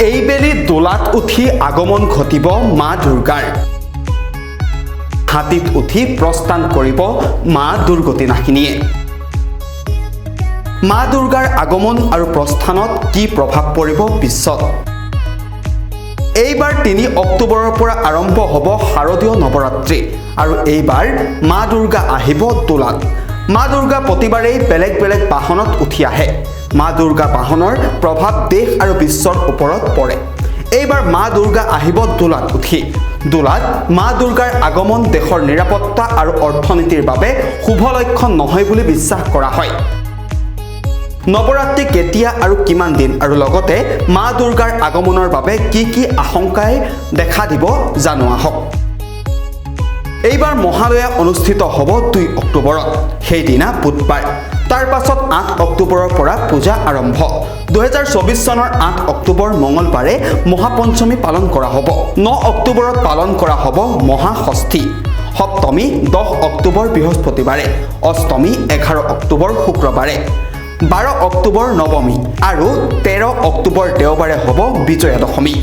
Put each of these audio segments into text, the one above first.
এইবেলি দোলাত উঠি আগমন ঘটিব মা দুৰ্গাৰ হাতীত উঠি প্ৰস্থান কৰিব মা দুৰ্গতি নাহিনীয়ে মা দুৰ্গাৰ আগমন আৰু প্ৰস্থানত কি প্ৰভাৱ পৰিব বিশ্বত এইবাৰ 3 অক্টোবৰৰ পৰা আৰম্ভ হ'ব শাৰদীয় নৱৰাত্ৰি আৰু এইবাৰ মা দুৰ্গা আহিব দোলাত মা দুৰ্গা প্ৰতিবাৰেই বেলেগ বেলেগ বাহনত উঠি আহে মা দুৰ্গা বাহনৰ প্ৰভাৱ দেশ আৰু বিশ্বৰ ওপৰত পৰে এইবাৰ মা দুৰ্গা আহিব দোলাত উঠি দোলাত মা দুৰ্গাৰ আগমন দেশৰ নিৰাপত্তা আৰু অৰ্থনীতিৰ বাবে শুভ লক্ষণ নহয় বুলি বিশ্বাস কৰা হয় নৱৰাত্ৰি কেতিয়া আৰু কিমান দিন আৰু লগতে মা দুৰ্গাৰ আগমনৰ বাবে কি আশংকাই দেখা দিব জানো আহক এইবাৰ মহালয়া অনুষ্ঠিত হ'ব 2 অক্টোবৰত সেইদিনা বুধবাৰ তাৰ পাছত 8 অক্টোবৰৰ পৰা পূজা আৰম্ভ 2024 চনৰ 8 অক্টোবৰ মঙলবাৰে মহাপঞ্চমী পালন কৰা হ'ব 9 অক্টোবৰত পালন কৰা হ'ব মহাষষ্ঠী সপ্তমী 10 অক্টোবৰ বৃহস্পতিবাৰে অষ্টমী 11 অক্টোবৰ শুক্ৰবাৰে 12 অক্টোবৰ নৱমী আৰু 13 অক্টোবৰ দেওবাৰে হ'ব বিজয়া দশমী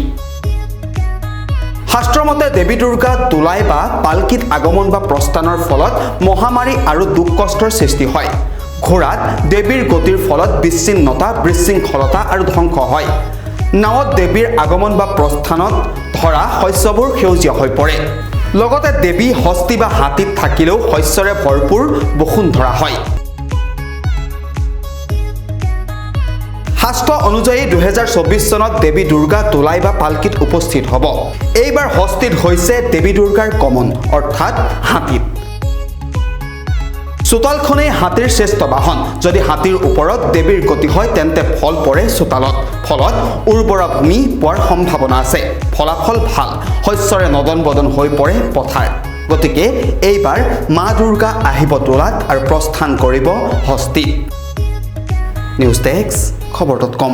শাস্ত্ৰমতে দেৱী দুৰ্গা দোলাই বা পালকিত আগমন বা প্ৰস্থানৰ ফলত মহামাৰী আৰু দুখ কষ্টৰ সৃষ্টি হয় ঘোঁৰাত দেৱীৰ গতিৰ ফলত বিচ্ছিন্নতা বিশৃংখলতা আৰু ধ্বংস হয় নাৱত দেৱীৰ আগমন বা প্ৰস্থানত ধৰা শস্যবোৰ সেউজীয়া হৈ পৰে লগতে দেৱী হস্তি বা হাতীত থাকিলেও শস্যৰে ভৰপূৰ বসুন্ধৰা হয় শাস্ত্ৰ অনুযায়ী 2024 চনত দেৱী দুৰ্গা দোলাই বা পালকিত উপস্থিত হ'ব এইবাৰ হস্তিত হৈছে দেৱী দুৰ্গাৰ গমন অৰ্থাৎ হাতীত চোতালখনে হাতীৰ শ্ৰেষ্ঠ বাহন যদি হাতীৰ ওপৰত দেৱীৰ গতি হয় তেন্তে ফল পৰে চোতালত ফলত উৰ্বৰা ভূমি পোৱাৰ সম্ভাৱনা আছে ফলাফল ভাল শস্যৰে নদন বদন হৈ পৰে পথাৰ গতিকে এইবাৰ মা দুৰ্গা আহিব দোলাত আৰু প্ৰস্থান কৰিব হস্তিত নিউজ ডেস্ক খবৰ.com